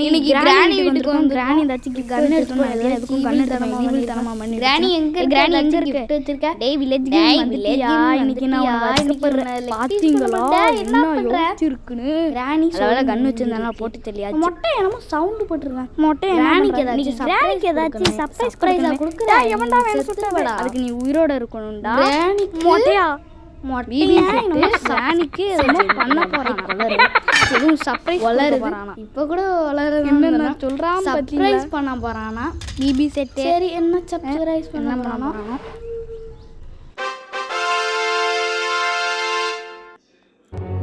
இன்னைக்கு கிராணி வீட்டுக்கு வந்து கிராணி ஏதாச்சும் கன் எடுத்துட்டு எதுக்கும் கன் எடுத்துமா பண்ணி கிராணி எங்க கிஃப்ட் வச்சிருக்க டேய் வில்லேஜ் இன்னைக்கு நான் வாசிப்படுறேன் பாத்தீங்களா என்ன யோசிச்சிருக்குன்னு கிராணி அதனால கன் வச்சிருந்தானா போட்டு தெரியாது மொட்டை என்னமோ சவுண்ட் போட்டுருவேன் மொட்டை கிராணிக்கு ஏதாச்சும் சர்ப்ரைஸா கொடுக்குறா எவன்டா வேணும் சுத்தவடா அதுக்கு நீ உயிரோட இருக்கணும்டா கிராணி மொட்டையா கிராணிக்கு பண்ண போறான் எதுவும் சர்ப்ரைஸ் வளருது இப்போ கூட வளருது என்ன சொல்றான் சர்ப்ரைஸ் பண்ண போறானா பிபி செட் சரி என்ன சர்ப்ரைஸ் பண்ண போறானா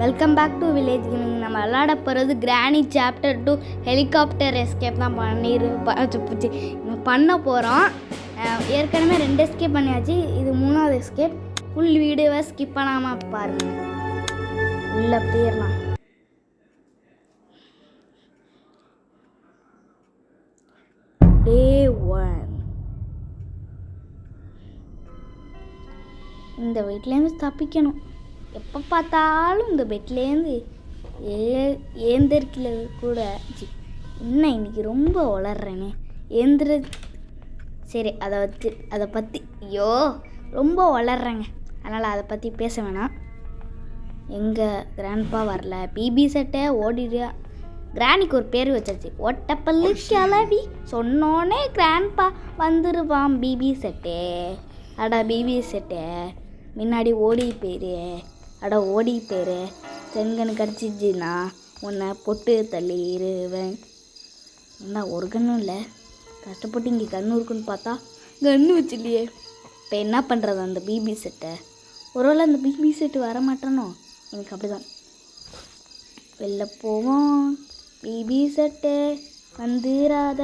welcome back to village gaming. நம்ம விளையாட போகிறது கிராணி சாப்டர் 2 ஹெலிகாப்டர் எஸ்கேப் தான் பண்ண போகிறோம். ஏற்கனவே 2 எஸ்கேப் பண்ணியாச்சு, இது 3வது எஸ்கேப். ஃபுல் வீடியோவை ஸ்கிப் பண்ணாமல் பாருங்கள். உள்ளே போயிடலாம். டே 1 இந்த வீட்டிலேருந்து தப்பிக்கணும். எப்போ பார்த்தாலும் இந்த பெட்லேருந்து ஏந்திருக்கல கூட என்ன இன்னைக்கு ரொம்ப வளர்றேனே ஏந்திர. சரி அதை பற்றி ஐயோ ரொம்ப வளர்றேங்க, அதனால் அதை பற்றி பேச வேணாம். எங்கள் கிராண்ட்பா வரல, பிபி செட்டை ஓடிடுயா. கிராணிக்கு ஒரு பேர் வச்சாச்சு, ஒட்டப்பல்லு கிளவி. சொன்னோன்னே கிராண்ட்பா வந்துடுவான். பிபி செட்டே அடா பிபி செட்டே முன்னாடி ஓடி போயிரு, அட ஓடி போயிரு. செங்கன்னு கிடச்சிச்சின்னா உன்னை பொட்டு தள்ளிடுவேன். என்ன ஒரு கண்ணும் இல்லை, கஷ்டப்பட்டு இங்கே கண்ணு இருக்குன்னு பார்த்தா கன்று வச்சுலையே. இப்போ என்ன பண்ணுறது அந்த பிபி செட்டை? ஒருவேளை அந்த பிபி செட்டு வர மாட்டேனோ எனக்கு அப்படி தான். வெளில போவோம். பிபி செட்டு வந்துடாத.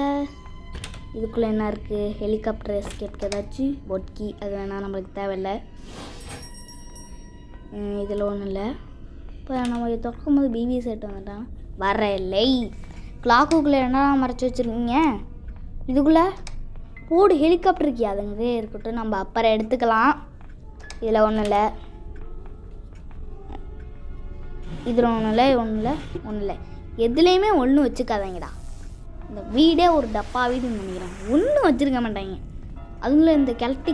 இதுக்குள்ளே என்ன இருக்குது? ஹெலிகாப்டர் எஸ்கேப்க்கு ஏதாச்சும் பொட்கி அது வேணால் நம்மளுக்கு தேவையில்லை. இதில் ஒன்றும் இல்லை. இப்போ நம்ம தொக்கும் போது பிபி செட் வந்துட்டான். வர இல்லை. கிளாக்குள்ளே என்ன மறைச்சி வச்சுருக்கீங்க? இதுக்குள்ளே போடு ஹெலிகாப்டர் இருக்கியா? அதுங்கே இருக்கட்டும், நம்ம அப்புறம் எடுத்துக்கலாம். இதில் ஒன்றும் இல்லை, இதில் ஒன்றும் இல்லை. எதுலேயுமே ஒன்றும் வச்சுக்காதீங்கடா. இந்த வீடே ஒரு டப்பா வீடுன்னு நினைக்கிறேன், ஒன்றும் வச்சுருக்க மாட்டாங்க. அதுங்களும் இந்த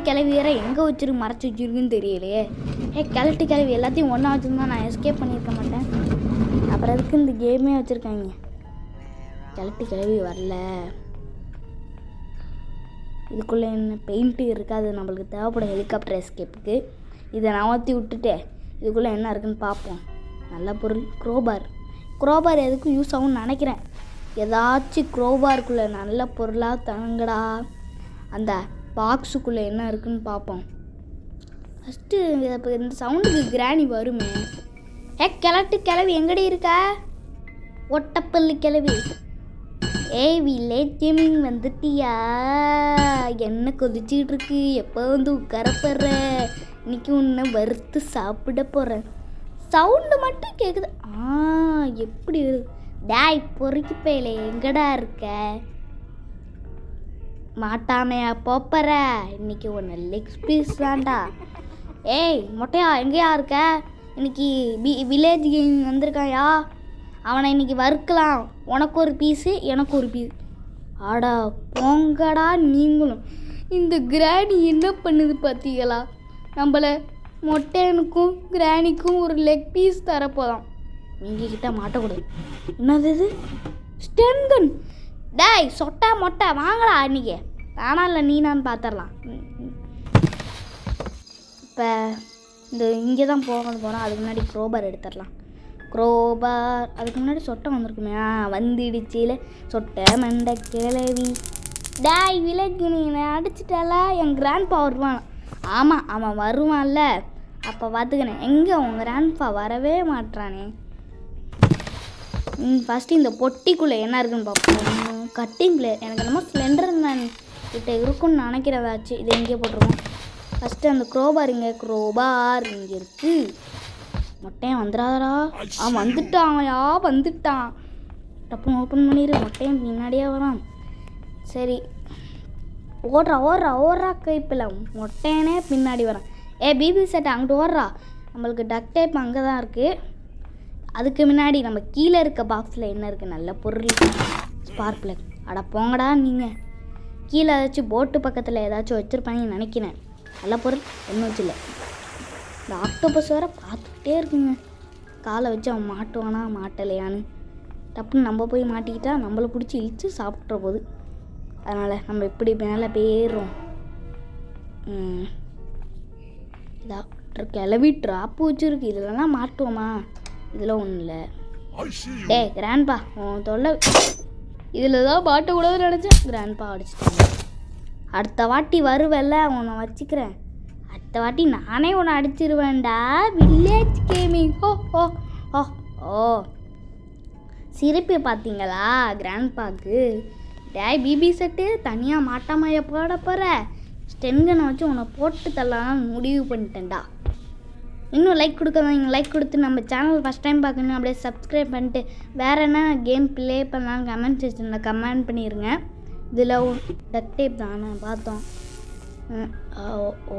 கிளவி வேற எங்கே வச்சுருக்கு மறைச்சி வச்சுருக்குன்னு தெரியலையே. கிளட்டி கிளவி எல்லாத்தையும் ஒன்றா வச்சுருந்தா நான் எஸ்கேப் பண்ணியிருக்க மாட்டேன். அப்புறம் அதுக்கு இந்த கேமே வச்சுருக்காங்க. கிளவி வரல. இதுக்குள்ளே என்ன பெயிண்ட்டு இருக்காது, நம்மளுக்கு தேவைப்படும் ஹெலிகாப்டர் எஸ்கேப்புக்கு. இதை நவர்த்தி விட்டுட்டு இதுக்குள்ளே என்ன இருக்குதுன்னு பார்ப்போம். நல்ல பொருள் க்ரோபார் எதுக்கும் யூஸ் ஆகும்னு நினைக்கிறேன். ஏதாச்சும் க்ரோபாருக்குள்ளே நல்ல பொருளாக தங்கடா. அந்த பாக்ஸுக்குள்ளே என்ன இருக்குதுன்னு பார்ப்போம். ஃபஸ்ட்டு இப்போ இந்த சவுண்டுக்கு கிராணி வருமே. கிளவி எங்கடி இருக்க? ஒட்டப்பல்லு கிளவி. வில்லேஜ் கேமிங் வந்துட்டியா? என்ன கொதிச்சுக்கிட்டு இருக்கு? எப்போ வந்து உட்காரப்படுற? இன்னைக்கு உன்னை வறுத்து சாப்பிட போகிறேன். சவுண்டு மட்டும் கேட்குது. எப்படி டேய் பொறுக்கி போயில எங்கடா இருக்க? மாட்டாமையா போப்பற? இன்னைக்கு ஒன்று லெக் பீஸ் தான்டா. மொட்டையா எங்கேயா இருக்க? இன்னைக்கு வில்லேஜ் கேம் வந்திருக்காயா? அவனை இன்னைக்கு வறுக்கலாம். உனக்கு ஒரு பீஸு, எனக்கு ஒரு பீஸ். ஆடா போங்கடா நீங்களும். இந்த கிராணி என்ன பண்ணுது பார்த்தீங்களா? நம்மளை மொட்டையனுக்கும் கிராணிக்கும் ஒரு லெக் பீஸ் தரப்போதான். நீங்கள் கிட்ட மாட்டக்கூடாது. என்னது இது? ஸ்டென்கன். டேய் சொட்டா மொட்டை வாங்கடா. இன்னைக்கு வேணாம் இல்லை நீ நான் பார்த்துடலாம். இப்போ இந்த இங்கே தான் போகிறோம். அதுக்கு முன்னாடி க்ரோபார் எடுத்துடலாம். அதுக்கு முன்னாடி சொட்டை வந்திருக்குமே. வந்துடுச்சில சொட்டை மண்டை கிளவி. டேய் வில்லேஜ் நீங்கள் அடிச்சிட்டால என் கிராண்ட்பா வருவான். ஆமாம் அவன் வருவான்ல, அப்போ பார்த்துக்கினேன். எங்கே உங்கள் கிராண்ட்பா வரவே மாட்டானே. ஃபஸ்ட்டு இந்த பொட்டிக்குள்ளே என்ன இருக்குன்னு பார்ப்போம். கட்டிங் பிளேயர் எனக்கு என்னமோ ஸ்லெண்டர் மேன் கிட்ட இருக்குன்னு நினைக்கிறதாச்சு. இது எங்கே போட்டிருக்கோம்? ஃபஸ்ட்டு அந்த க்ரோபார் இங்கே இருக்குது. மொட்டையன் வந்துடாதடா. வந்துட்டான். டப்புன்னு ஓப்பன் பண்ணிடு. மொட்டையன் பின்னாடியே வரான். சரி ஓடுறா கைப்பில். மொட்டையனே பின்னாடி வரான். பிபி செட் அங்கிட்டு ஓடுறா. நம்மளுக்கு டக் டைப் அங்கே தான் இருக்குது. அதுக்கு முன்னாடி நம்ம கீழே இருக்க பாக்ஸில் என்ன இருக்குது? நல்ல பொருள். Spark plug. அட போங்கடா நீங்கள். கீழே ஏதாச்சும் போட்டு பக்கத்தில் ஏதாச்சும் வச்சுருப்பாங்கன்னு நினைக்கிறேன். நல்ல பொருள் ஒன்றும் வச்சில்ல. இந்த ஆக்டோபஸ் வேறு பார்த்துக்கிட்டே இருக்குங்க. காலை வச்சு அவன் மாட்டுவானா மாட்டலையான்னு. டப்புன்னு நம்ம போய் மாட்டிக்கிட்டா நம்மளை பிடிச்சி இழுத்து சாப்பிட்ற போது. அதனால் நம்ம எப்படி மேலே போயிடுறோம். டாக்டர் கிளவி ட்ராப்பு வச்சுருக்கு. இதெல்லாம் மாட்டுவோமா? இதில் ஒன்றும் இல்லை. கிராண்ட்பா உன் தொல்லை இதில் தான் மாட்டக்கூடாதுன்னு நினச்சேன். கிராண்ட்பா அடிச்சிட்டாங்க. அடுத்த வாட்டி வருவேல்ல உன்னை வச்சுக்கிறேன். அடுத்த வாட்டி நானே உன்னை அடிச்சிருவேன்டா. Village gaming. ஓ ஓ ஓ ஓ சிரிப்பு பார்த்தீங்களா கிராண்ட்பாக்கு? டேய் பிபி செட்டு தனியாக மாட்டாமைய போட போகிற. ஸ்டென்கனை வச்சு உன்னை போட்டு தரலான்னு முடிவு பண்ணிட்டேன்டா. இன்னும் லைக் கொடுக்காதீங்க. லைக் கொடுத்து நம்ம சேனல் ஃபஸ்ட் டைம் பார்க்கணும் அப்படியே சப்ஸ்கிரைப் பண்ணிட்டு வேறு என்ன கேம் ப்ளே பண்ணலாம் கமெண்ட் செக்ஷனில் கமெண்ட் பண்ணிடுங்க. இதில் டக் டேப் தானே பார்த்தோம். ஓ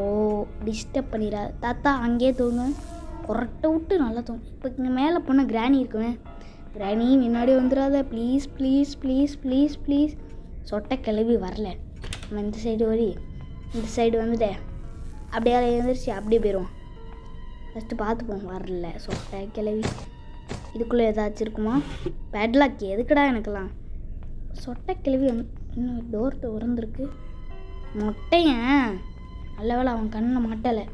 டிஸ்டர்ப் பண்ணிடாது தாத்தா. அங்கேயே தூங்க. கொரட்டை விட்டு நல்லா தூங்க. இப்போ இங்கே மேலே போனால் கிராணி இருக்குவேன். கிராணி முன்னாடி வந்துடாத please please please please please. சொட்டை கிளவி வரல. நம்ம இந்த சைடு வரி இந்த சைடு வந்துட்டேன். அப்படியே எழுந்திரிச்சு அப்படியே போயிடுவோம். ஃபஸ்ட்டு பார்த்துப்போம். வரல சொட்டை கிளவி. இதுக்குள்ளே ஏதாச்சும் இருக்குமா? பேட்லாக் எதுக்குடா எனக்கெல்லாம்? சொட்டை கிளவி இன்னும் டோர் திறந்துருக்கு. மொட்டையன் நல்ல வேலை அவன் கண்ணில் மாட்டலை.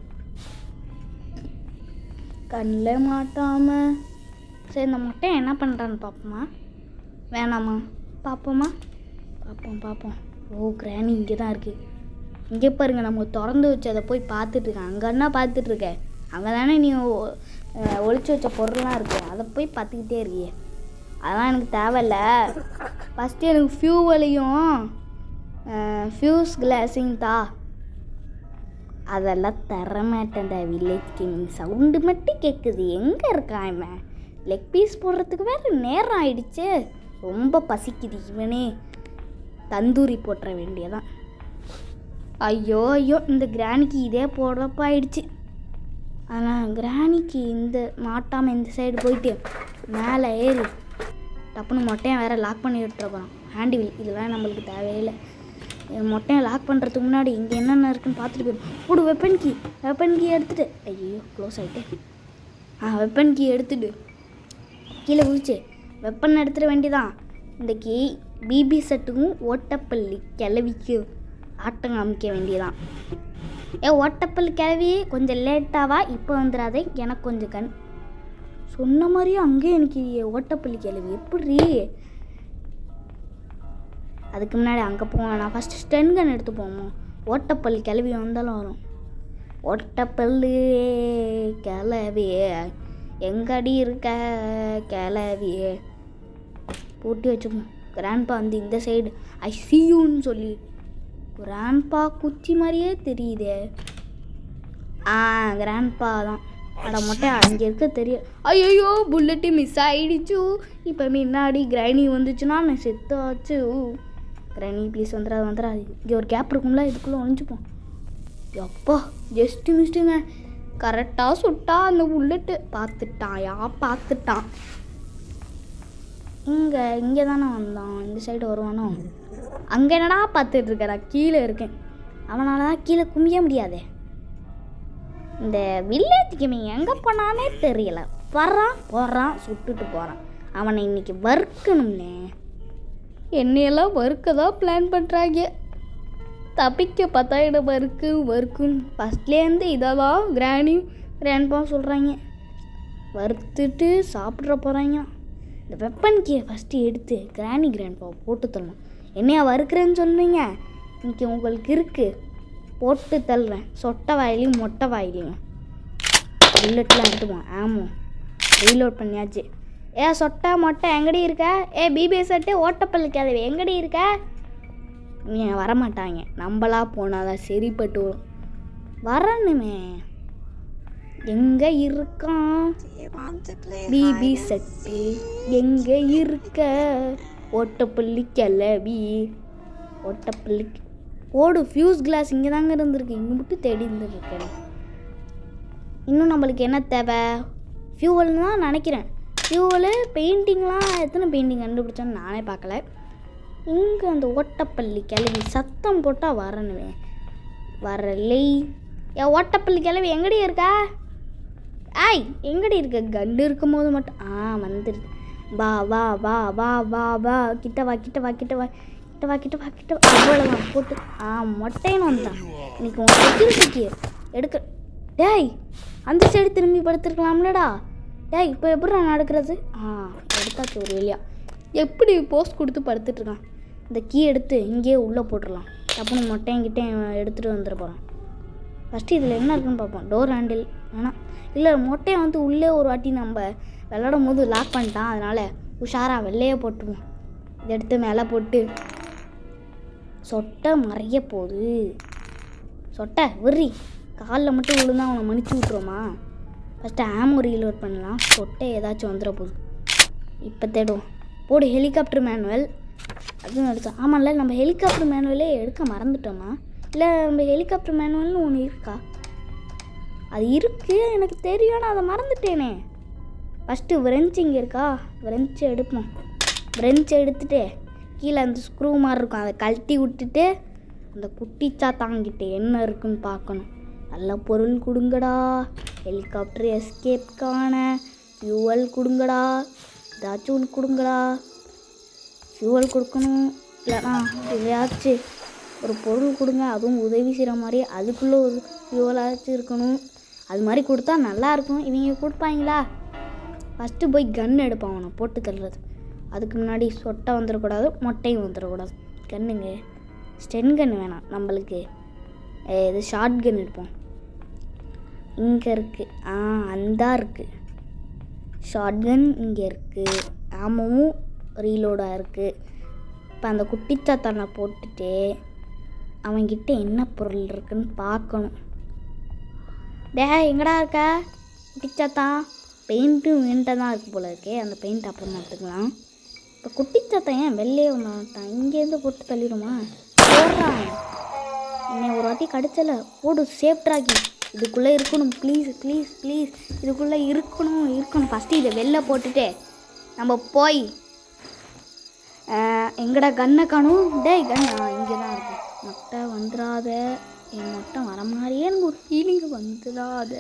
கண்ணில் மாட்டாமல் சரி இந்த மொட்டையன் என்ன பண்ணுறான்னு பார்ப்போமா வேணாமா? பார்ப்போமா? பார்ப்போம். ஓ கிராணி இங்கே தான் இருக்குது. இங்கே பாருங்கள் நம்ம திறந்து வச்சு அதை போய் பார்த்துட்ருக்கேன். அங்கன்னா பார்த்துட்ருக்கேன். அங்கே தானே நீ ஒழிச்சு வச்ச பொருள்லாம் இருக்கு. அதை போய் பார்த்துக்கிட்டே இருக்கியே. அதெல்லாம் எனக்கு தேவையில்ல. ஃபஸ்ட்டு எனக்கு ஃபியூவலையும் ஃபியூஸ் கிளாஸையும் தா. அதெல்லாம் தரமாட்டேன்டா. வில்லேஜ் கேமிங் சவுண்டு மட்டும் கேட்குது. எங்கே இருக்கான் இவன்? லெக் பீஸ் போடுறதுக்கு வேறு நேரம் ஆயிடுச்சு. ரொம்ப பசிக்குது. இவனே தந்தூரி போட்டுற வேண்டியதான். ஐயோ இந்த கிராணிக்கு இதே போடுறப்ப ஆயிடுச்சு. ஆனால் கிராணிக்கு இந்த மாட்டாமல் இந்த சைடு போயிட்டு மேலே ஏறி டப்புன்னு மொட்டையன் வேறு லாக் பண்ணி விட்டுருப்பான். ஹேண்டிவில் இதெல்லாம் நம்மளுக்கு தேவையில்லை. மொட்டையை லாக் பண்ணுறதுக்கு முன்னாடி இங்கே என்னென்ன இருக்குன்னு பார்த்துட்டு போயிடும். போடு வெப்பன் கீ எடுத்துகிட்டு. ஐயோ க்ளோஸ் ஆகிட்டு. வெப்பன் கீ எடுத்துட்டு கீழே குதிச்சு வெப்பன் எடுத்துட வேண்டியதான். இந்த கீ பிபி செட்டுக்கும் ஓட்டப்பள்ளி கிளவிக்கு ஆட்டம் காமிக்க வேண்டியதான். ஓட்டப்பள்ளி கிளவி கொஞ்சம் லேட்டாவா? இப்போ வந்துடாதே. எனக்கு கொஞ்சம் கண் சொன்ன மாதிரியே அங்கேயே எனக்கு ஓட்டப்பள்ளி கிளவி எப்படி? அதுக்கு முன்னாடி அங்கே போவேன். நான் ஃபஸ்ட்டு ஸ்டென்கன் எடுத்து போவோம். ஓட்டப்பள்ளி கிளவி வந்தாலும் வரும். ஓட்டப்பள்ளி கிளவி எங்கடி இருக்க கிளவி பூட்டி வச்சுப்போம். கிராண்ட்பா வந்து இந்த சைடு ஐசியூன்னு சொல்லி கிராண்ட்பா குச்சி மாதிரியே தெரியுதே. கிராண்ட்பா தான். அட மொட்டை அங்கே இருக்க தெரியும். ஐயோ புல்லட்டு மிஸ் ஆகிடுச்சு. இப்போ முன்னாடி கிராணி வந்துச்சுன்னா நான் செத்தாச்சு. கிராணி ப்ளீஸ் வந்துடாது. இங்கே ஒரு கேப் இருக்கும்ல, இதுக்குள்ளே ஒழிஞ்சுப்போம். எப்பா ஜஸ்ட்டு மிஸ்ட்டுங்க. கரெக்டாக சுட்டா அந்த புல்லட்டு. பார்த்துட்டான். இங்கே தானே வந்தான். இந்த சைடு வருவானோ? அங்கே என்னடா பார்த்துட்ருக்க? நான் கீழே இருக்கேன். அவனால் தான் கீழே குமிய முடியாதே. இந்த வில்லேஜ் கேமிங் எங்கே போனானே தெரியல. போகிறான் சுட்டுட்டு போகிறான். அவனை இன்னைக்கு வறுக்கணும்னே. என்னையெல்லாம் வறுக்க தான் பிளான் பண்ணுறாங்க. தப்பிக்க பார்த்தா இடம் வறுக்குன்னு ஃபஸ்ட்லேருந்து இதை தான் கிராண்ட்பாவும் சொல்கிறாங்க. வறுத்துட்டு சாப்பிட்ற போகிறாங்க. இந்த வெப்பன் கீயை ஃபஸ்ட்டு எடுத்து கிராண்ட்பாவை போட்டு தரணும். என்னையா வறுக்கிறேன்னு சொல்கிறீங்க? இன்றைக்கி உங்களுக்கு இருக்குது. போட்டு தள்ளுறேன். சொட்டை வாயிலையும் மொட்டை வாயிலையும். புல்லட்லாம் எடுத்துப்போம். ரீலோட் பண்ணியாச்சு. சொட்டை மொட்டை எங்கடி இருக்க? பிபி செட்டு ஓட்டப்பள்ளி கிளவி எங்கடி இருக்க? நீ வரமாட்டாங்க. நம்மளா போனாதான் சரிப்பட்டு வரும். வரணுமே. எங்கே இருக்கான் பிபி செட்டு? எங்கே இருக்க ஓட்டப்பள்ளி கிளவி? ஓட்டப்பள்ளி ஓடு ஃபியூஸ் கிளாஸ் இங்கே தாங்க இருந்திருக்கு. இங்கே மட்டும் தேடி இருந்துருக்கேன். இன்னும் நம்மளுக்கு என்ன தேவை? ஃபியூவல்னு தான் நினைக்கிறேன். ஃபியூவலு பெயிண்டிங்லாம் எத்தனை பெயிண்டிங் கண்டுபிடிச்சோன்னு நானே பார்க்கல. இங்கே அந்த ஓட்டப்பள்ளி கிளவி சத்தம் போட்டால் வரணுவேன். வரலை. என் ஓட்டப்பள்ளி கிளவி எங்கடி இருக்கா? ஆய் எங்கடி இருக்க? கண்டு இருக்கும் போது மட்டும் வந்துடுது. வா வா வா வா வா வா கிட்ட வா கிட்ட வா கிட்ட வா கிட்ட வா கிட்ட வா கிட்ட வா. அவ்வளோதான் போட்டு மொட்டைன்னு வந்தான். இன்னைக்கு உன் செக்யூரிட்டிக்கு எடுக்க. டேய் அந்த சைடு திரும்பி படுத்துருக்கலாம்லடா. டேய் இப்போ எப்படி நான் நடக்கிறது? எடுத்தாச்சு ஒரு வழியா. எப்படி போஸ்ட் கொடுத்து படுத்துட்ருக்கான். இந்த கீ எடுத்து இங்கேயே உள்ளே போட்டுடலாம். டப்புன்னு மொட்டையங்கிட்டே எடுத்துகிட்டு வந்துட போகிறான். ஃபஸ்ட்டு இதில் என்ன இருக்குன்னு பார்ப்போம். டோர் ஹேண்டில் வேணாம். இல்லை மொட்டையை வந்து உள்ளே ஒரு வாட்டி நம்ம விளாடும் போது லாக் பண்ணிட்டான். அதனால் உஷாராக வெள்ளையே போட்டுருவோம். இதை எடுத்து மேலே போட்டு சொட்டை மறைய போகுது. சொட்டை விரி காலில் மட்டும் விழுந்தா அவனை மன்னிச்சு விட்ருவோமா? ஃபஸ்ட்டு ஆமோ ரீலோட் பண்ணலாம். சொட்டை ஏதாச்சும் வந்துட போகுது. இப்போ தேடுவோம். போடு ஹெலிகாப்டர் மேனுவல். அதுவும் எடுத்தோம். ஆமாம்ல நம்ம ஹெலிகாப்டர் மேனுவலே எடுக்க மறந்துட்டோமா? இல்லை நம்ம ஹெலிகாப்டர் மேனுவல்னு ஒன்று இருக்கா? அது இருக்குது எனக்கு தெரியும். நான் அதை மறந்துட்டேனே. ஃபஸ்ட்டு விரெஞ்ச் இங்கே இருக்கா? விரெஞ்சை எடுப்போம். விரெஞ்சை எடுத்துகிட்டு கீழே அந்த ஸ்க்ரூ மாதிரி இருக்கும் அதை கழட்டி விட்டுட்டு அந்த குட்டிச்சா தாங்கிட்டு என்ன இருக்குன்னு பார்க்கணும். நல்ல பொருள் கொடுங்கடா. Helicopter எஸ்கேப்கான fuel கொடுங்கடா. ஏதாச்சும் ஒன்று கொடுங்கடா. ஃபியூவல் கொடுக்கணும். இல்லைனா எதையாச்சும் ஒரு பொருள் கொடுங்க. அதுவும் உதவி செய்கிற மாதிரி அதுக்குள்ளே ஒரு ஃபியூவலாச்சும் இருக்கணும். அது மாதிரி கொடுத்தா நல்லாயிருக்கும். இவங்க கொடுப்பாங்களா? ஃபஸ்ட்டு போய் கன் எடுப்பான் அவனை போட்டு தள்ளுறது. அதுக்கு முன்னாடி சொட்டை வந்துடக்கூடாது, மொட்டையும் வந்துடக்கூடாது. கன்னுங்க ஸ்டென் கன் வேணாம் நம்மளுக்கு. இது ஷார்ட் கன் எடுப்போம். இங்கே இருக்குது. அந்த இருக்குது ஷார்ட் கன். இங்கே இருக்குது. ஆமாவும் ரீலோடாக இருக்குது. இப்போ அந்த குட்டிச்சாத்தானை போட்டுட்டு அவன்கிட்ட என்ன பொருள் இருக்குன்னு பார்க்கணும். எங்கடா இருக்க குட்டிச்சாத்தான்? பெயிண்ட்டும் வேண்ட தான் இருக்குது போல இருக்கே. அந்த பெயிண்ட் அப்புறமா எடுத்துக்கலாம். இப்போ குட்டிச்சாத்தான் ஏன் வெளியே வந்தான்? இங்கேருந்து போட்டு தள்ளிடுமா? போடுறான். என்னை ஒரு வாட்டி கடிச்சல. போடு சேஃப் ட்ராக்கி. இதுக்குள்ளே இருக்கணும். ப்ளீஸ் ப்ளீஸ் ப்ளீஸ் இதுக்குள்ளே இருக்கணும். ஃபஸ்ட்டு இதை வெளில போட்டுட்டு நம்ம போய் எங்கடா கன்னை காணும்? கன் இங்கே தான் இருக்கு. மொட்டை வந்துடாத. என் மொட்டை வர மாதிரியே எனக்கு ஒரு ஃபீலிங்கு வந்துடாத.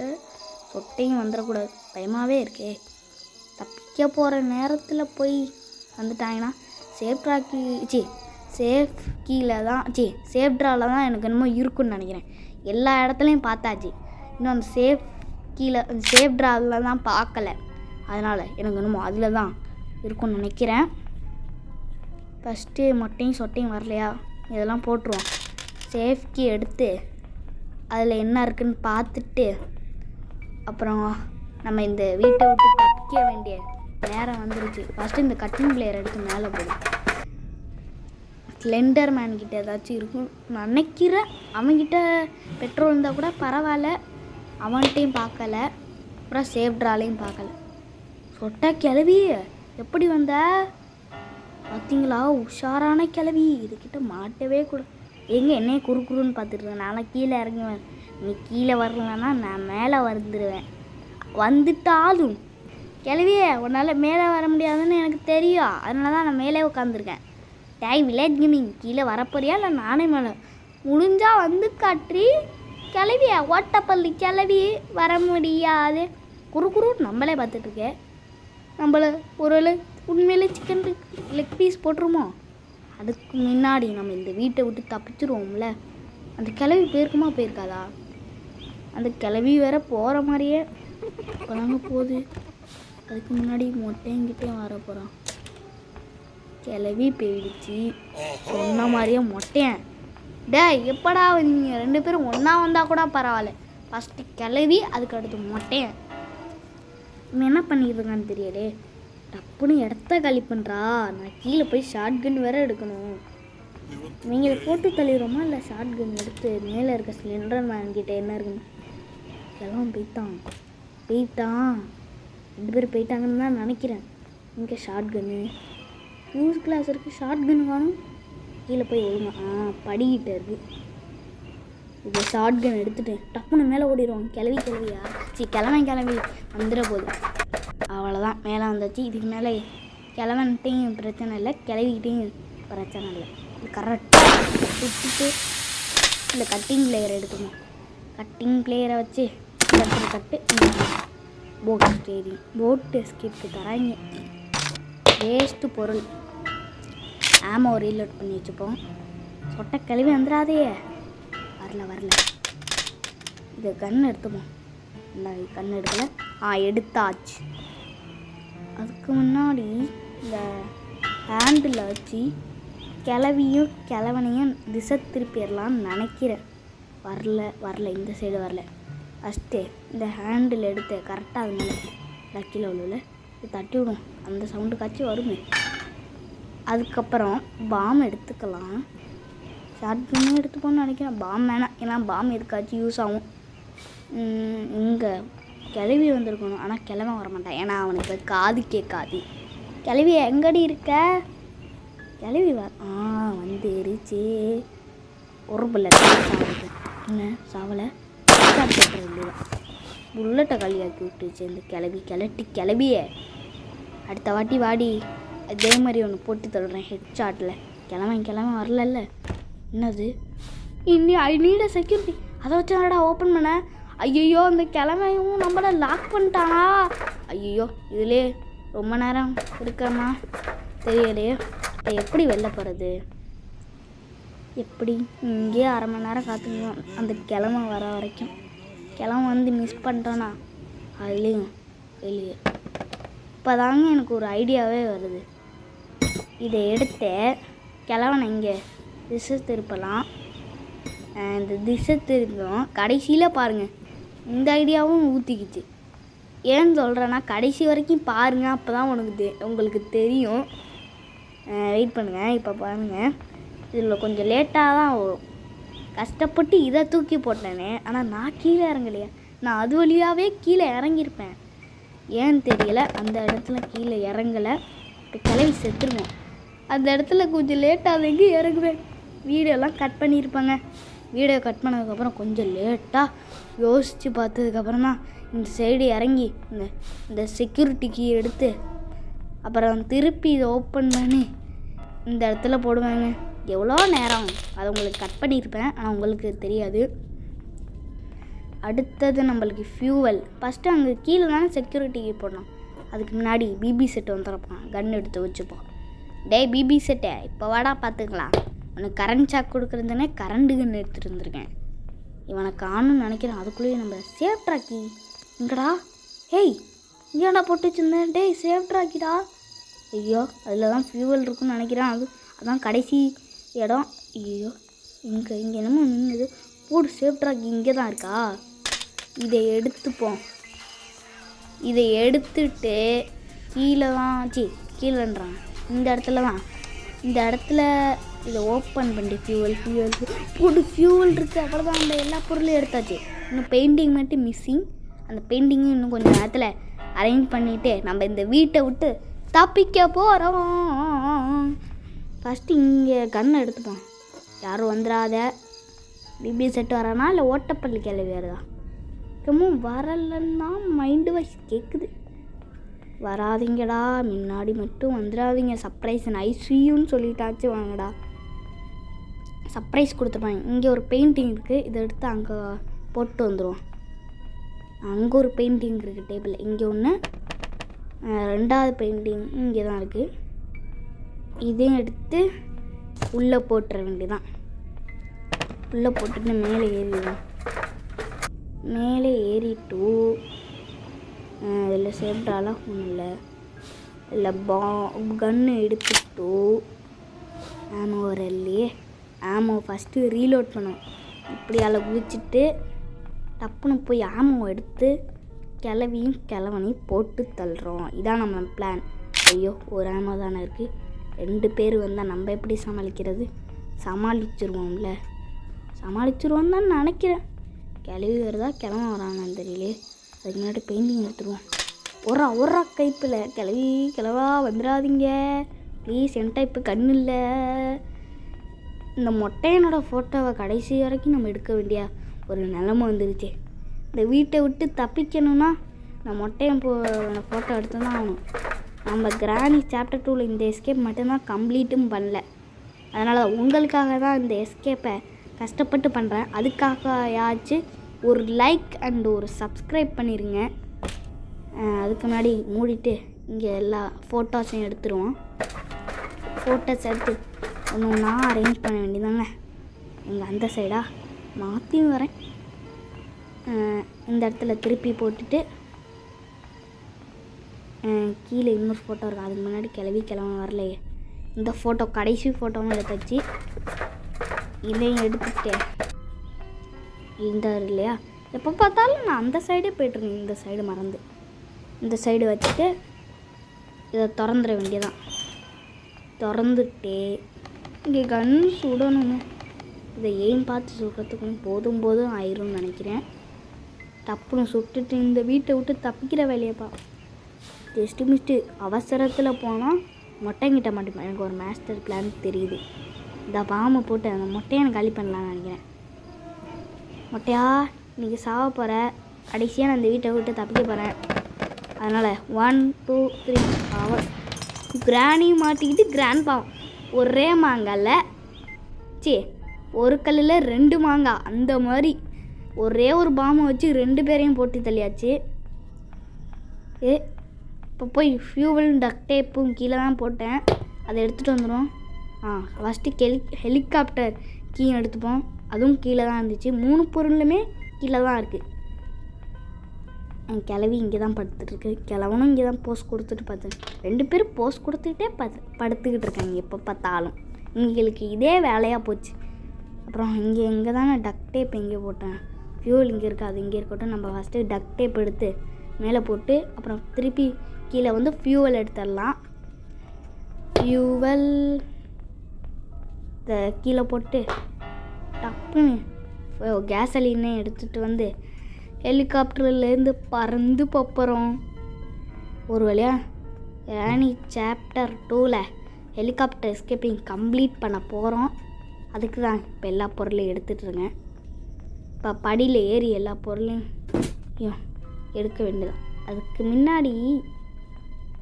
சொட்டையும் வந்துடக்கூடாது. பயமாகவே இருக்கே. தப்பிக்க போகிற நேரத்தில் போய் வந்துட்டாங்கன்னா சேஃப் ட்ராக்கி சேஃப் கீழே தான் சேஃப் ட்ராவில் தான் எனக்கு என்னமோ இருக்குன்னு நினைக்கிறேன். எல்லா இடத்துலையும் பார்த்தாச்சு. இன்னும் அந்த சேஃப் ட்ராவில் தான் பார்க்கல. அதனால் எனக்கு என்னமோ அதில் தான் இருக்குன்னு நினைக்கிறேன். ஃபஸ்ட்டு மொட்டையும் சொட்டையும் வரலையா? இதெல்லாம் போட்டுருவோம். சேஃப்கி எடுத்து அதில் என்ன இருக்குன்னு பார்த்துட்டு அப்புறம் நம்ம இந்த வீட்டை விட்டு தப்பிக்க வேண்டிய நேரம் வந்துருச்சு. ஃபஸ்ட்டு இந்த கட்டிங் பிளேயர் எடுத்து மேலே போடும். ஸ்லெண்டர் மேன்கிட்ட ஏதாச்சும் இருக்கும் நினைக்கிறேன். அவன்கிட்ட பெட்ரோல் இருந்தால் கூட பரவாயில்ல. அவன்கிட்டையும் பார்க்கல. அப்புறம் சேஃப் ட்ராலையும் பார்க்கல. சொட்டை கிளவி எப்படி வந்த பார்த்தீங்களா? உஷாரான கிளவி. இதுக்கிட்ட மாட்டவே கூட. என்னையே குறுக்குறுன்னு பார்த்துருக்கேன். நான்லாம் கீழே இறங்குவேன். நீ கீழே வரலன்னா நான் மேலே வந்துடுவேன். வந்துட்டாலும் கிளவியே உன்னால் மேலே வர முடியாதுன்னு எனக்கு தெரியும். அதனால தான் நான் மேலே உட்காந்துருக்கேன். வில்லேஜ் கேமிங் கீழே வரப்போறியா இல்லை நானே மேலே முடிஞ்சா வந்து காட்டி. கிளவியா ஓட்டப்பள்ளி கிளவி வர முடியாது. குறுக்குறு நம்மளே பார்த்துட்ருக்கேன். நம்மளை ஒரு உண்மையிலே சிக்கன் லெக் பீஸ் போட்டுருமோ? அதுக்கு முன்னாடி நம்ம இந்த வீட்டை விட்டு தப்பிச்சிருவோம்ல. அந்த கிளவி போயிருக்காதா? அந்த கிளவி வேற போகிற மாதிரியே இப்போதாங்க போகுது. அதுக்கு முன்னாடி மொட்டையங்கிட்டே வர போகிறான். கிளவி போயிடுச்சு. சொன்ன மாதிரியே மொட்டையன். எப்படா நீங்கள் 2 பேரும் ஒன்றா வந்தால் கூட பரவாயில்ல. ஃபஸ்ட்டு கிளவி அதுக்கு அடுத்து மொட்டையன். இவன் என்ன பண்ணிடுறான்னு தெரியலே. டப்புன்னு இடத்த காலி பண்ணுறா. நான் கீழே போய் ஷார்ட் கன் வேறு எடுக்கணும். இவங்களை போட்டு தள்ளிடுறோமா இல்லை ஷார்ட் கன் எடுத்து மேலே இருக்க சிலிண்டர் மேன்கிட்ட என்ன இருக்குன்னு எல்லாம் போயிட்டான். 2 பேர் போயிட்டாங்கன்னு தான் நினைக்கிறேன். இங்கே ஷார்ட் கன்னு நியூஸ் கிளாஸ் இருக்குது. ஷார்ட் கன் காணும். கீழே போய் ஒழுங்க படிக்கிட்ட இருக்குது. இது ஷார்ட் கன் எடுத்துகிட்டு டப்புன்னு மேலே ஓடிடுவோம். கிளவியா கிளவி வந்துட போகுது. அவ்வளோதான் மேலே வந்தாச்சு. இதுக்கு மேலே கிழவன்ட்டையும் பிரச்சனை இல்லை. கிளவிக்கிட்டையும் பிரச்சனை இல்லை. இது கரெக்டாக சுற்றிட்டு இந்த கட்டிங் பிளேயரை எடுக்கணும். கட்டிங் பிளேயரை வச்சு கட்டு போட் எஸ்கேப்க்கு தராங்க. வேஸ்ட்டு பொருள். ஆமாம் ரீலோட் பண்ணி வச்சுப்போம். சொட்டை கிளவி வந்துடாதே. வரல. இது கன் எடுத்துப்போம். இல்லை கன் எடுக்கலை. எடுத்தாச்சு. அதுக்கு முன்னாடி இந்த ஹேண்டில் வச்சு கிளவியும் கிழவனையும் திசை திருப்பிடலான்னு நினைக்கிறேன். வரல இந்த சைடு வரல. ஃபஸ்ட்டு இந்த ஹேண்டில் எடுத்து கரெக்டாக அது மேலே லக்கியில் உள்ள இது தட்டி விடும். அந்த சவுண்டுக்காச்சும் வருமே. அதுக்கப்புறம் பாம் எடுத்துக்கலாம். ஷார்ட் கன்னும் எடுத்துப்போன்னு நினைக்கிறேன். பாம் வேணாம், ஏன்னா பாம் எதுக்காச்சும் யூஸ் ஆகும். இங்கே கிளவி வந்திருக்கணும். ஆனால் கிழவன் வரமாட்டான், ஏன்னா அவனுக்கு காது கேட்காது. கிளவி எங்கடி இருக்க? கிளவி வந்துருச்சு. ஒரு புல்லட் சாவலுக்கு என்ன சாவலை இல்லையா? புல்லட்டை களியாக்கி விட்டுச்சு இந்த கிளவியே. அடுத்த வாட்டி வாடி அதே மாதிரி ஒன்று போட்டு தள்ளுறேன் ஹெட் ஷாட்டில். கிழவன் வரலல்ல. என்னது இன்னி ஐ நீட செக்யூரிட்டி. அதை வச்சு என்னடா ஓப்பன் பண்ண? ஐயோ அந்த கிழமையும் நம்மளை லாக் பண்ணிட்டானா? ஐயோ இதுலே ரொம்ப நேரம் இருக்கிறமா தெரியலையே. இப்போ எப்படி வெளில போகிறது? எப்படி இங்கேயே அரை மணி நேரம் காத்துக்கணும் அந்த கிழமை வர வரைக்கும். கிழமை வந்து மிஸ் பண்ணிட்டோன்னா அதுலேயும் வெளியே. இப்போ தாங்க எனக்கு ஒரு ஐடியாவே வருது. இதை எடுத்து கிழவனை இங்கே திசை திருப்பலாம். இந்த திசை திருப்பம் கடைசியில் பாருங்கள், இந்த ஐடியாவும் ஊற்றிக்கிச்சு. ஏன்னு சொல்கிறேன்னா கடைசி வரைக்கும் பாருங்கள், அப்போ தான் உங்களுக்கு தெரியும். வெயிட் பண்ணுங்கள். இப்போ பாருங்கள், இதில் கொஞ்சம் லேட்டாக தான் வரும். கஷ்டப்பட்டு இதை தூக்கி போட்டேனே, ஆனால் நான் கீழே இறங்கலையா? நான் அது வழியாகவே கீழே இறங்கியிருப்பேன். ஏன்னு தெரியல, அந்த இடத்துல கீழே இறங்கலை. இப்போ கிளவி செத்துருவோம். அந்த இடத்துல கொஞ்சம் லேட்டாக எங்கே இறங்குவேன். வீடியோலாம் கட் பண்ணியிருப்பாங்க. வீடியோ கட் பண்ணதுக்கப்புறம் கொஞ்சம் லேட்டாக யோசித்து பார்த்ததுக்கப்புறம் தான் இந்த சைடு இறங்கி இந்த செக்யூரிட்டி கீ எடுத்து அப்புறம் திருப்பி இதை ஓப்பன் பண்ணி இந்த இடத்துல போடுவாங்க. எவ்வளோ நேரம் அதை உங்களுக்கு கட் பண்ணியிருப்பேன், ஆனால் உங்களுக்கு தெரியாது. அடுத்தது நம்மளுக்கு ஃபியூவல். ஃபஸ்ட்டு அங்கே கீழே தானே செக்யூரிட்டிக்கு போடணும். அதுக்கு முன்னாடி பிபி செட்டு வந்துருப்பான். கன் எடுத்து வச்சுப்போம். டேய் பிபி செட்டை இப்போ வாடா பார்த்துக்கலாம். உனக்கு கரண்ட் ஷாக் கொடுக்குறதுனே கரண்டு கன் எடுத்துகிட்டு வந்திருக்கேன். இவனை காணும்னு நினைக்கிறேன். அதுக்குள்ளேயே நம்ம சேஃப் ட்ராக்கி இங்கடா. ஹேய் இங்கேடா போட்டு வச்சுருந்தேன். டேய் சேஃப் ட்ராக்கிடா. ஐயோ அதில் தான் ஃபியூவல் இருக்குன்னு நினைக்கிறேன். அதான் கடைசி இடம். ஐயோ இங்கே என்னமோ நின்றுது. போடு சேஃப் ட்ராக் இங்கே தான் இருக்கா? இதை எடுத்துப்போம். இதை எடுத்துட்டு கீழே தான் கீழேன்றாங்க இந்த இடத்துல இதை ஓப்பன் பண்ணி ஃபியூவல் போட்டு ஃபியூவல் இருக்குது. அவ்வளோதான், அந்த எல்லா பொருளையும் எடுத்தாச்சு. இன்னும் பெயிண்டிங் மட்டும் மிஸ்ஸிங். அந்த பெயிண்டிங்கும் இன்னும் கொஞ்சம் நேரத்தில் அரேஞ்ச் பண்ணிவிட்டு நம்ம இந்த வீட்டை விட்டு தப்பிக்க போகிறோம். ஃபஸ்ட்டு இங்கே கன் எடுத்துப்போம். யாரும் வந்துடாத. பிபி செட் வரானா இல்லை ஓட்டப்பள்ளி கிளவி வருதா? ரொம்ப வரலன்னா மைண்டு வாய்ஸ் கேட்குது. வராதிங்கடா, முன்னாடி மட்டும் வந்துடாதீங்க. சர்ப்ரைஸ் ஐசியூன்னு சொல்லிட்டாச்சு. வாங்கடா, சர்ப்ரைஸ் கொடுத்துருப்பாங்க. இங்கே ஒரு பெயிண்டிங் இருக்குது. இதை எடுத்து அங்கே போட்டு வந்துடுவோம். அங்கே ஒரு பெயிண்டிங் இருக்குது டேபிளில். இங்கே ஒன்று, ரெண்டாவது பெயிண்டிங் இங்கே தான் இருக்குது. இதையும் எடுத்து உள்ளே போட்டுற வேண்டியதான். உள்ளே போட்டுட்டு மேலே ஏறிடுவோம். மேலே ஏறிட்டு இதில் சேஃப்டாலாம் ஒன்றும் இல்லை கன்று எடுத்துட்டு ஆமோ வர இல்லையே. ஆமோ ஃபஸ்ட்டு ரீலோட் பண்ணோம். இப்படி அதில் குதிச்சுட்டு டப்புன்னு போய் ஆமோ எடுத்து கிளவியும் கிழவனையும் போட்டு தள்ளுறோம். இதான் நம்ம பிளான். ஐயோ ஒரு ஆமோ தானே இருக்குது. 2 பேர் வந்தால் நம்ம எப்படி சமாளிக்கிறது? சமாளிச்சிருவோம்ல. சமாளிச்சிருவோம் தான் நினைக்கிறேன். கிளவி வருதா கிழமை வரானான்னு தெரியலையே. அதுக்கு முன்னாடி பெயிண்டிங் எடுத்துருவோம். ஒரா கைப்பில் கிளவா வந்துடாதீங்க ப்ளீஸ். என்கிட்ட இப்போ கண்ணு இல்லை. இந்த மொட்டையனோட ஃபோட்டோவை கடைசி வரைக்கும் நம்ம எடுக்க வேண்டிய ஒரு நிலமை வந்துருச்சு. இந்த வீட்டை விட்டு தப்பிக்கணும்னா நான் மொட்டையன் ஃபோட்டோ எடுத்து தான் ஆகணும். நம்ம கிராணி சாப்டர் 2ல் இந்த எஸ்கேப் மட்டும்தான் கம்ப்ளீட்டும் பண்ணல. அதனால் உங்களுக்காக தான் இந்த எஸ்கேப்பை கஷ்டப்பட்டு பண்ணுறேன். அதுக்காகயாச்சும் ஒரு லைக் அண்ட் ஒரு சப்ஸ்கிரைப் பண்ணிடுங்க. அதுக்கு முன்னாடி மூடிட்டு இங்கே எல்லா ஃபோட்டோஸையும் எடுத்துருவோம். ஃபோட்டோஸ் எடுத்து ஒன்று ஒன்றா அரேஞ்ச் பண்ண வேண்டியதாங்க. இங்கே அந்த சைடாக மாற்றியும் வரேன். இந்த இடத்துல திருப்பி போட்டுட்டு கீழே இன்னொரு ஃபோட்டோ இருக்குது. அதுக்கு முன்னாடி கிளம்ப வரலையே. இந்த ஃபோட்டோ கடைசி ஃபோட்டோவும் எடுத்தாச்சு. இதையும் எடுத்துட்டேன். இந்த இல்லையா, எப்போ பார்த்தாலும் நான் அந்த சைடே போய்ட்டுருக்கேன். இந்த சைடு மறந்து இந்த சைடு வச்சுட்டு இதை திறந்துட வேண்டியதான். திறந்துட்டே இங்கே கன் சுடணுங்க. இதை ஏன் பார்த்து சுடுறதுக்கும் போதும் ஆயிரும்னு நினைக்கிறேன். டப்புன்னு சுட்டுட்டு இந்த வீட்டை விட்டு தப்பிக்கிற வேலையப்பா. ஜஸ்ட்டு மிஸ்ட்டு அவசரத்தில் போனால் மொட்டைங்கிட்ட மாட்டேன். எனக்கு ஒரு மாஸ்டர் பிளான் தெரியுது. இந்த பாம்பை போட்டு அந்த மொட்டையை எனக்கு காலி பண்ணலான்னு நினைக்கிறேன். மொட்டையா இன்றைக்கி சாவ போகிற, கடைசியாக நான் இந்த வீட்டை விட்டு தப்பிக்க போகிறேன். அதனால் 1 2 3 பாவம் கிராணியும் மாட்டிக்கிட்டு கிராண்ட் பாவம் ஒரே மாங்காயில் ஒரு கல்லில் 2 மாங்காய் அந்த மாதிரி ஒரே ஒரு பாம்பை வச்சு 2 பேரையும் போட்டு தள்ளியாச்சு. இப்போ போய் ஃபியூவல் டக் டேப்பும் கீழே தான் போட்டேன். அதை எடுத்துகிட்டு வந்துடும். ஃபஸ்ட்டு ஹெலிகாப்டர் கீழே எடுத்துப்போம். அதுவும் கீழே தான் இருந்துச்சு. 3 பொருளுமே கீழே தான் இருக்குது. என் கிளவி இங்கே தான் படுத்துட்டுருக்கு. கிளவனும் இங்கே தான் போஸ்ட் கொடுத்துட்டு பார்த்தேன். 2 பேரும் போஸ்ட் கொடுத்துக்கிட்டே படுத்துக்கிட்டு இருக்காங்க எப்போ பார்த்தாலும். எங்களுக்கு இதே வேலையாக போச்சு. அப்புறம் இங்கே தான் நான் டக் டேப் எங்கே போட்டேன். ஃபியூவல் இங்கே இருக்குது, அது இங்கே இருக்கட்டும். நம்ம ஃபஸ்ட்டு டக் டேப் எடுத்து மேலே போட்டு அப்புறம் திருப்பி கீழே வந்து ஃபியூவல் எடுத்துடலாம். ஃபியூவல் கீழே போட்டு டப்புன்னு கேசலினே எடுத்துகிட்டு வந்து ஹெலிகாப்டர்லேருந்து பறந்து போகிறோம். ஒரு வழியாக ராணி சாப்டர் 2ல் ஹெலிகாப்டர் எஸ்கேப்பிங் கம்ப்ளீட் பண்ண போகிறோம். அதுக்கு தான் இப்போ எல்லா பொருளையும் எடுத்துகிட்ருக்கேன். இப்போ படியில் ஏறி எல்லா பொருளையும் எடுக்க வேண்டியதான். அதுக்கு முன்னாடி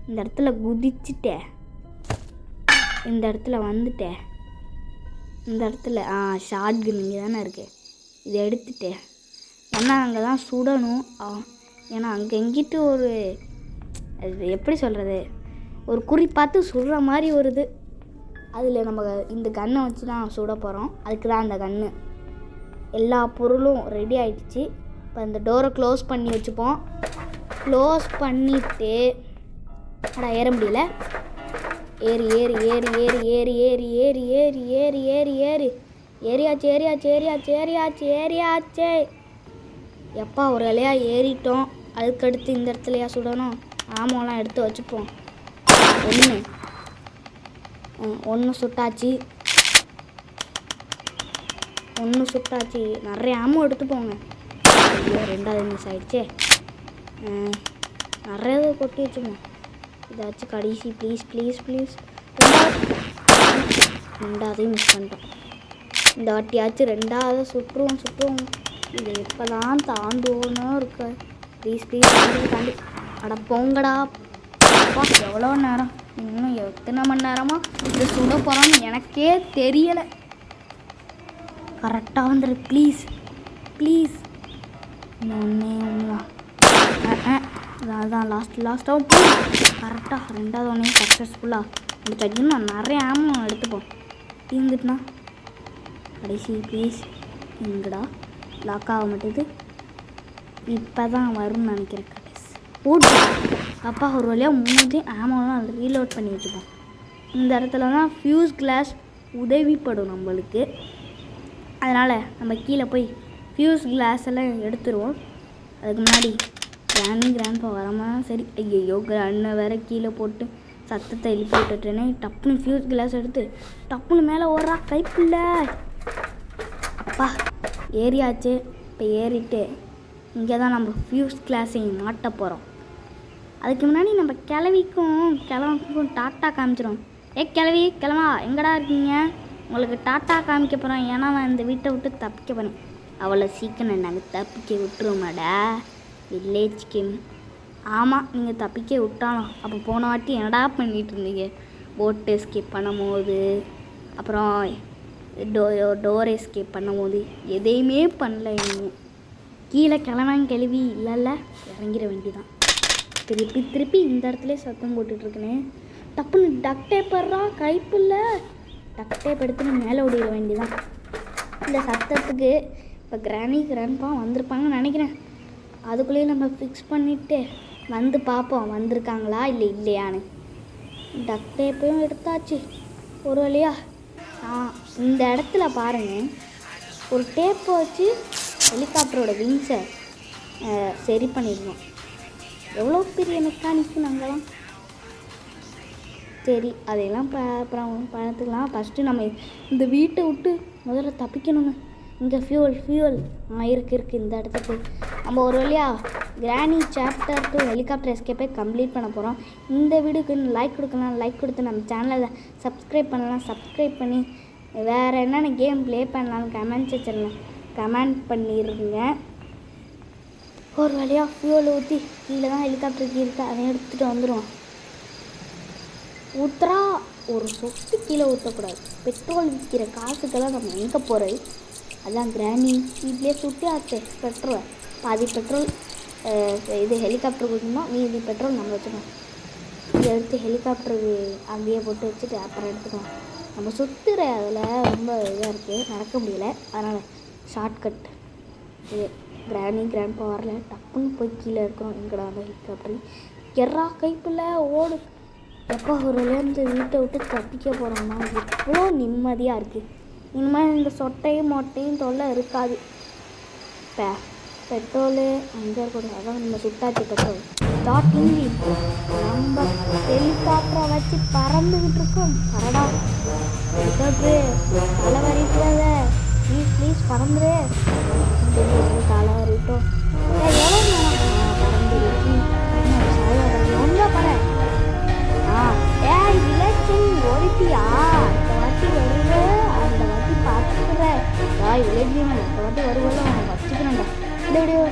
இந்த இடத்துல குதிச்சுட்டேன். இந்த இடத்துல வந்துட்டேன். இந்த இடத்துல ஷார்ட் கன் இங்கே தானே இருக்குது. இதை எடுத்துட்டேன். ஏன்னா அங்கே தான் சுடணும். ஏன்னா அங்கே எங்கிட்ட ஒரு அது எப்படி சொல்கிறது, ஒரு குறி பார்த்து சுடுற மாதிரி ஒரு இது. அதில் நம்ம இந்த கன்னை வச்சு தான் சுட போகிறோம். அதுக்கு தான் அந்த கன்று. எல்லா பொருளும் ரெடி ஆகிடுச்சு. இப்போ இந்த டோரை க்ளோஸ் பண்ணி வச்சுப்போம். க்ளோஸ் பண்ணிவிட்டு ஏற முடியல. ஏறி ஏறி ஏறி ஏறி ஏறி ஏறி ஏறி ஏறி ஏறி ஏறி ஏறி ஏறியாச்சு ஏறியாச்சு ஏறியாச்சு ஏறியாச்சு ஏறியாச்சே. எப்பா ஒரு இலையாக ஏறிட்டோம். அதுக்கடுத்து இந்த இடத்துலையா சுடணும். ஆமாலாம் எடுத்து வச்சுப்போம். ஒன்று சுட்டாச்சு. நிறைய ஆமம் எடுத்துப்போங்க. ஐயோ 2வது மிஸ் ஆகிடுச்சே. நிறைய கொட்டி வச்சுப்போம். இதாச்சும் கடைசி ப்ளீஸ் ப்ளீஸ் ப்ளீஸ். 2வதையும் மிஸ் பண்ணிட்டோம். இந்த வாட்டியாச்சும் 2வது சுற்றுவோம். இது எப்போ தான் தாண்டுவோன்னு இருக்க. ப்ளீஸ் ப்ளீஸ் தாண்டி அட போங்கடா. அப்பா எவ்வளோ நேரம், இன்னும் எத்தனை மணி நேரமாக இது சுட போகிறோன்னு எனக்கே தெரியலை. கரெக்டாக வந்துடு ப்ளீஸ் ப்ளீஸ். ஒன்றே அதான் லாஸ்ட்டாகவும் கரெக்டாக 2வது ஒன்றையும் சக்ஸஸ்ஃபுல்லாக முடிச்சாச்சு. நான் நிறைய ஆமம் எடுத்துப்போம். தீர்ந்துட்டுனா கடைசி ப்ளீஸ். எங்கடா லாக் ஆக மாட்டேது. இப்போ தான் வரும்னு நினைக்கிறேன். ஓட்டு அப்பா ஒரு வழியாக 3 ஆமாம் ரீலோட் பண்ணி வச்சுப்போம். இந்த இடத்துல தான் ஃபியூஸ் கிளாஸ் உதவிப்படும் நம்மளுக்கு. அதனால் நம்ம கீழே போய் ஃபியூஸ் கிளாஸ் எல்லாம் எடுத்துருவோம். அதுக்கு முன்னாடி கிராண்ட்பா வராமல் சரி. ஐயோ கிராண்டை வேறு கீழே போட்டு சத்தத்தை எழுப்பி விட்டுட்டேனே. டப்புன்னு ஃபியூஸ் கிளாஸ் எடுத்து டப்புன்னு மேலே ஓடுறா கைப்பில்ல. அப்பா ஏறியாச்சு. இப்போ ஏறிட்டு இங்கே தான் நம்ம ஃபியூஸ் கிளாஸையும் மாட்ட போகிறோம். அதுக்கு முன்னாடி நம்ம கிளவிக்கும் டாட்டா காமிச்சிடும். கிளவி கிளம்பா எங்கடா இருக்கீங்க? உங்களுக்கு டாட்டா காமிக்க போகிறோம். ஏன்னா நான் இந்த வீட்டை விட்டு தப்பிக்க போகிறேன். அவ்வளோ சீக்கிரம் நாங்கள் தப்பிக்க விட்டுருமாடா வில்லேஜ் கிம். ஆமாம் நீங்கள் தப்பிக்க விட்டாலும் அப்போ போன வாட்டி என்னடா பண்ணிகிட்டு இருந்தீங்க? போட்டு எஸ்கேப் பண்ணும்போது அப்புறம் டோர் எஸ்கேப் பண்ணும்போது எதையுமே பண்ணல. இன்னும் கீழே கிளவி இல்லைல்ல, இறங்கிட வேண்டிதான். திருப்பி இந்த இடத்துல சத்தம் போட்டுட்ருக்குனே. டப்புன்னு டக் டேப்பர்ரா கைப்பில்ல, டக் டேப் எடுத்துன்னு மேலே ஓடிட வேண்டிதான். இந்த சத்தத்துக்கு இப்போ கிராண்ட்பா வந்திருப்பாங்கன்னு நினைக்கிறேன். அதுக்குள்ளேயே நம்ம ஃபிக்ஸ் பண்ணிவிட்டு வந்து பார்ப்போம் வந்திருக்காங்களா இல்லையான்னு. டக் டேப்பையும் எடுத்தாச்சு ஒரு வழியா. இந்த இடத்துல பாருங்கள், ஒரு டேப்பை வச்சு ஹெலிகாப்டரோட விங்ஸை சரி பண்ணிடணும். எவ்வளோ பெரிய மெக்கானிக்கு நாங்களாம். சரி, அதையெல்லாம் அப்புறம் பார்த்துக்கலாம். ஃபஸ்ட்டு நம்ம இந்த வீட்டை விட்டு முதல்ல தப்பிக்கணுங்க. இங்கே ஃபியூவல் இருக்குது இந்த இடத்துக்கு. நம்ம ஒரு வழியாக கிராணி சாப்டர் 2 ஹெலிகாப்டர் எஸ்கேப்பை கம்ப்ளீட் பண்ண போகிறோம். இந்த வீடியோக்கு லைக் கொடுக்கலாம், லைக் கொடுத்து நம்ம சேனலை சப்ஸ்கிரைப் பண்ணலாம். சப்ஸ்கிரைப் பண்ணி வேறு என்னென்ன கேம் ப்ளே பண்ணலான்னு கமெண்ட் செக்ஷனில் கமெண்ட் பண்ணிடுங்க. ஒரு வழியாக ஃபியூவல் ஊற்றி கீழே தான் ஹெலிகாப்டருக்கு இருக்குது, அதை எடுத்துகிட்டு வந்துடுவோம். ஊற்றுறா, ஒரு சொட்டு கீழே ஊற்றக்கூடாது. பெட்ரோல் விற்கிற காசுக்கெல்லாம் நம்ம எங்கே போகிறது? அதான் கிராணி வீட்லேயே சுற்றி ஆச்சு பெட்ரோல். பாதி பெட்ரோல் இது ஹெலிகாப்டர் கொடுக்கணும், மீதி பெட்ரோல் நம்ம வச்சுக்கணும். இதை எடுத்து ஹெலிகாப்டருக்கு அங்கேயே போட்டு வச்சுட்டு அப்புறம் எடுத்துக்கலாம். நம்ம சுற்றுற அதில் ரொம்ப இதாக இருக்குது, நடக்க முடியல. அதனால் ஷார்ட்கட் இது. கிராண்ட்பா வரல, டப்புன்னு போய் கீழே இருக்கிறோம். எங்கடா அந்த ஹெலிகாப்டர் எறா கைப்பில் ஓடு. எப்போ ஒரு வழியாக வீட்டை விட்டு தப்பிக்க போகிறோம்னா எவ்வளோ நிம்மதியாக இருக்குது. இனிமேல் இந்த சொட்டையும் மொட்டையும் தொல்லை இருக்காது. பெட்ரோலு அங்கே இருக்கக்கூடாது. அதான் நம்ம சுட்டாச்சு பெட்ரோல். நம்ம ஹெலிகாப்டரை வச்சு பறந்துக்கிட்டு இருக்கோம். பரடா ஹெலிகாப்டரு தலை வரிக்காத, ப்ளீஸ் பறந்துரு. தலை வரிட்டோம். எவ்வளோ நேரம் பறந்துருக்கு ரொம்ப பற. விளைச்சல் ஓடிட்டியா? இந்த வாட்டி வருவ, அந்த வாட்டி பார்த்துக்கிற விளையாடுவீங்க. இந்த வாட்டி வருவல வச்சுக்கிறேன்டா. இந்த வீடியோ